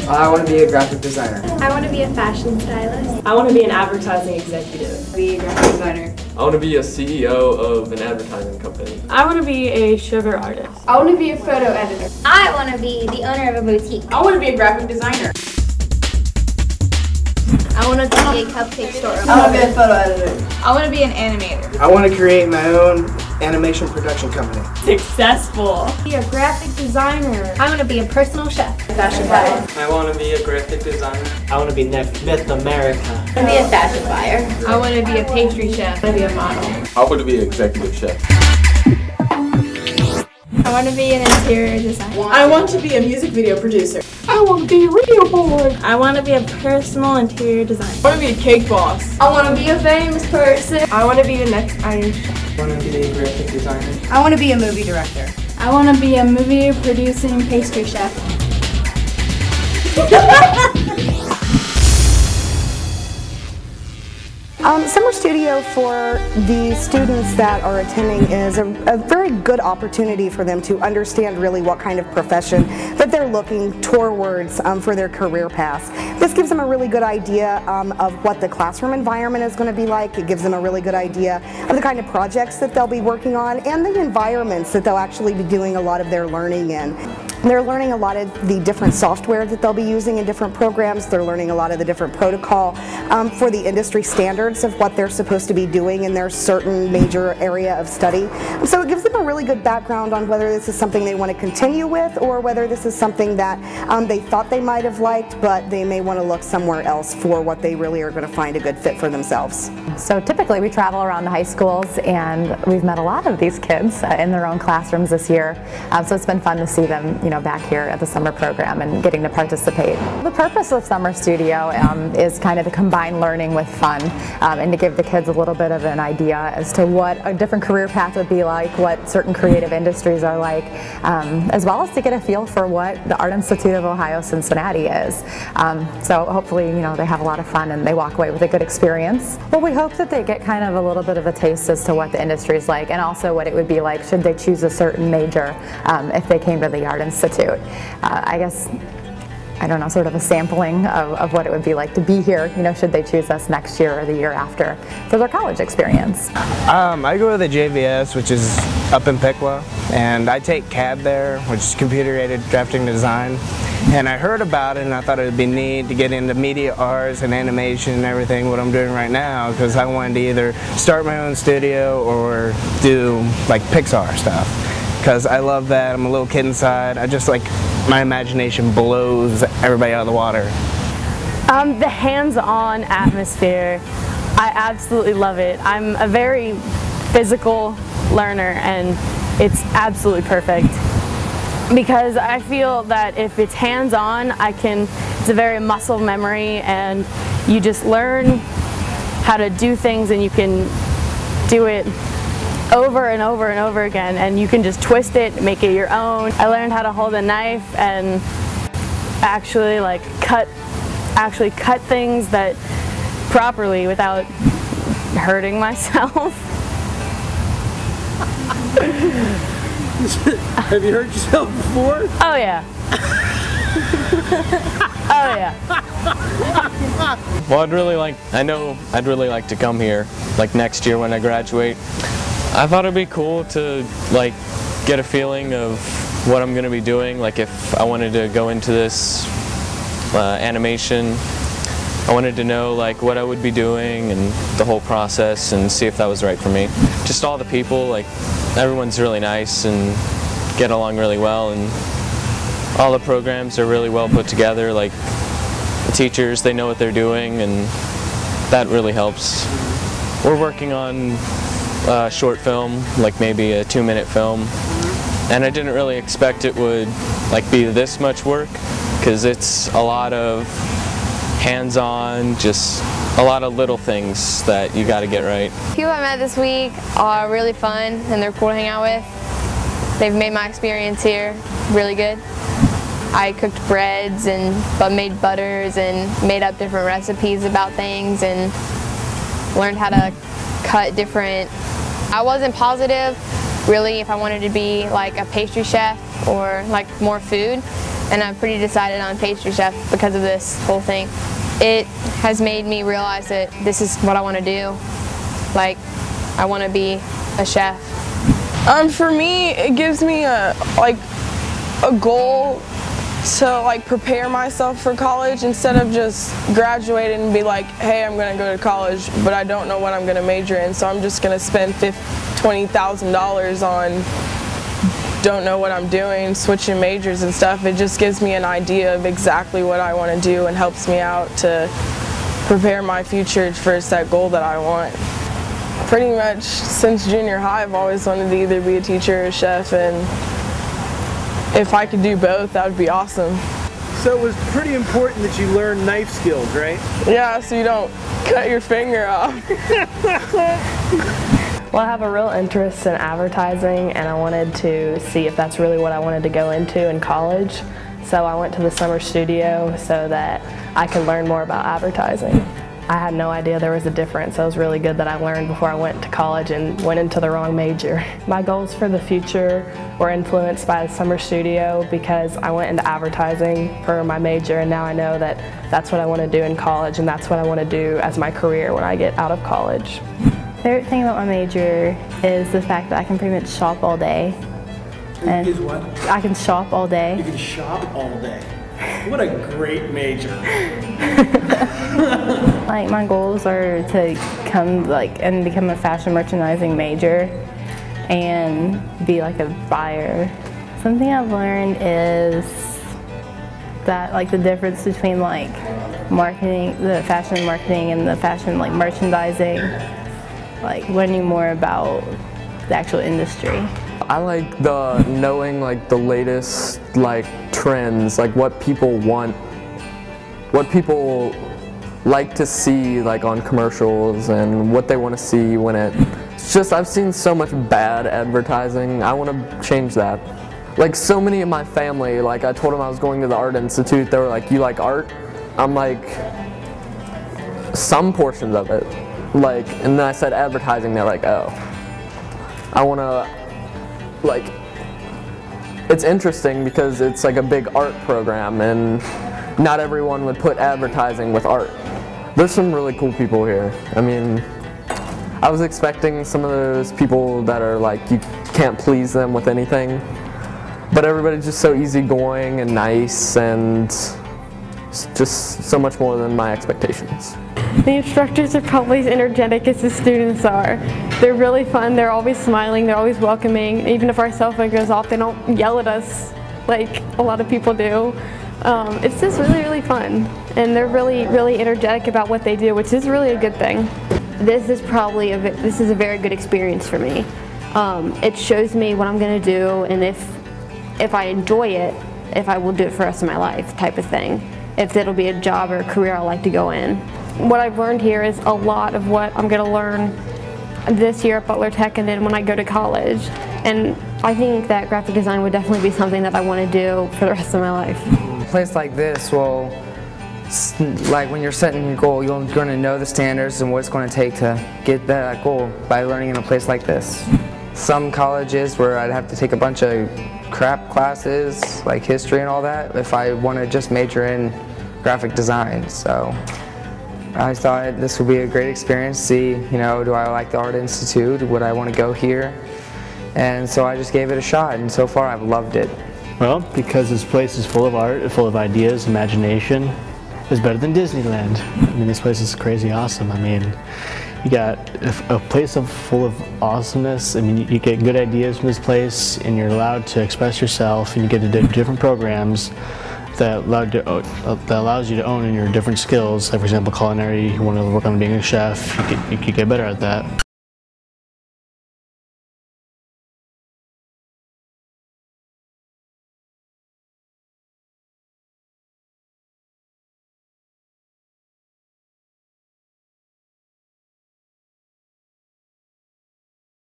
I want to be a graphic designer. I want to be a fashion stylist. I want to be an advertising executive. Be a graphic designer. I want to be a CEO of an advertising company. I want to be a sugar artist. I want to be a photo editor. I want to be the owner of a boutique. I want to be a graphic designer. I want to be a cupcake store. I want to be a photo editor. I want to be an animator. I want to create my own animation production company. Successful. Be a graphic designer. I want to be a personal chef. Fashion buyer. I want to be a graphic designer. I want to be Miss America. I want to be a fashion buyer. I want to be a pastry chef. I want to be a model. I want to be an executive chef. I want to be an interior designer. I want to be a music video producer. I want to be a radio boy. I want to be a personal interior designer. I want to be a cake boss. I want to be a famous person. I want to be the next Iron Chef. I want to be a graphic designer. I want to be a movie director. I want to be a movie producing pastry chef. Summer Studio for the students that are attending is a very good opportunity for them to understand really what kind of profession that they're looking towards for their career paths. This gives them a really good idea of what the classroom environment is going to be like. It gives them a really good idea of the kind of projects that they'll be working on and the environments that they'll actually be doing a lot of their learning in. They're learning a lot of the different software that they'll be using in different programs. They're learning a lot of the different protocol for the industry standards of what they're supposed to be doing in their certain major area of study. So it gives them a really good background on whether this is something they want to continue with or whether this is something that they thought they might have liked, but they may want to look somewhere else for what they really are going to find a good fit for themselves. So typically we travel around the high schools and we've met a lot of these kids in their own classrooms this year. So it's been fun to see them, back here at the summer program and getting to participate. The purpose of Summer Studio is kind of to combine learning with fun and to give the kids a little bit of an idea as to what a different career path would be like, what certain creative industries are like, as well as to get a feel for what the Art Institute of Ohio Cincinnati is. So hopefully, they have a lot of fun and they walk away with a good experience. Well, we hope that they get kind of a little bit of a taste as to what the industry is like and also what it would be like should they choose a certain major if they came to the Art Institute. I guess, I don't know, sort of a sampling of what it would be like to be here, should they choose us next year or the year after for their college experience. I go to the JVS, which is up in Piqua, and I take CAD there, which is computer-aided drafting design. And I heard about it and I thought it would be neat to get into media arts and animation and everything, what I'm doing right now, because I wanted to either start my own studio or do like Pixar stuff. Because I love that, I'm a little kid inside, my imagination blows everybody out of the water. The hands-on atmosphere, I absolutely love it. I'm a very physical learner and it's absolutely perfect. Because I feel that if it's hands-on, it's a very muscle memory and you just learn how to do things and you can do it over and over and over again and you can just twist it, make it your own. I learned how to hold a knife and actually cut things that properly without hurting myself. Have you hurt yourself before? Oh yeah. Oh yeah. Well, I'd really like to come here, like next year when I graduate. I thought it'd be cool to get a feeling of what I'm going to be doing, like if I wanted to go into this animation, I wanted to know what I would be doing and the whole process and see if that was right for me. Just all the people, everyone's really nice and get along really well, and all the programs are really well put together. The teachers, they know what they're doing and that really helps. We're working on a short film, maybe a 2-minute film, and I didn't really expect it would be this much work because it's a lot of hands-on, just a lot of little things that you got to get right. People I met this week are really fun and they're cool to hang out with. They've made my experience here really good. I cooked breads and made butters and made up different recipes about things and learned how to cut different. I wasn't positive really if I wanted to be a pastry chef or more food, and I'm pretty decided on pastry chef because of this whole thing. It has made me realize that this is what I want to do. Like, I want to be a chef. For me, it gives me a goal to prepare myself for college instead of just graduating and be like, hey, I'm gonna go to college, but I don't know what I'm gonna major in, so I'm just gonna spend $20,000 on don't know what I'm doing, switching majors and stuff. It just gives me an idea of exactly what I want to do and helps me out to prepare my future for that goal that I want. Pretty much since junior high, I've always wanted to either be a teacher or a chef, and if I could do both, that would be awesome. So it was pretty important that you learn knife skills, right? Yeah, so you don't cut your finger off. Well, I have a real interest in advertising, and I wanted to see if that's really what I wanted to go into in college. So I went to the summer studio so that I could learn more about advertising. I had no idea there was a difference, so it was really good that I learned before I went to college and went into the wrong major. My goals for the future were influenced by the summer studio because I went into advertising for my major, and now I know that that's what I want to do in college, and that's what I want to do as my career when I get out of college. Favorite thing about my major is the fact that I can pretty much shop all day. And is what? I can shop all day. You can shop all day. What a great major. Like, my goals are to come and become a fashion merchandising major and be like a buyer. Something I've learned is that the difference between marketing, the fashion marketing and the fashion merchandising, learning more about the actual industry. I like the knowing the latest trends, what people want, what people like to see on commercials, and what they want to see when it's just, I've seen so much bad advertising. I want to change that. So many of my family, I told them I was going to the Art Institute, they were like, you like art? I'm like, some portions of it. And then I said advertising, they're like, oh. I want to, it's interesting because it's a big art program, and not everyone would put advertising with art. There's some really cool people here. I mean, I was expecting some of those people that are you can't please them with anything, but everybody's just so easygoing and nice, and just so much more than my expectations. The instructors are probably as energetic as the students are. They're really fun, they're always smiling, they're always welcoming. Even if our cell phone goes off, they don't yell at us like a lot of people do. It's just really, really fun. And they're really, really energetic about what they do, which is really a good thing. This is a very good experience for me. It shows me what I'm going to do, and if I enjoy it, if I will do it for the rest of my life type of thing. If it'll be a job or a career I like to go in. What I've learned here is a lot of what I'm going to learn this year at Butler Tech and then when I go to college. And I think that graphic design would definitely be something that I want to do for the rest of my life. A place like this will, when you're setting your goal, you're going to know the standards and what it's going to take to get that goal by learning in a place like this. Some colleges where I'd have to take a bunch of crap classes, like history and all that, if I want to just major in graphic design. So I thought this would be a great experience to see, do I like the Art Institute? Would I want to go here? And so I just gave it a shot, and so far I've loved it. Well, because this place is full of art, full of ideas, imagination, it's better than Disneyland. I mean, this place is crazy awesome. I mean, you got a place full of awesomeness. I mean, you get good ideas from this place, and you're allowed to express yourself, and you get to do different programs that allows you to own in your different skills. Like, for example, culinary, you want to work on being a chef, you could get better at that.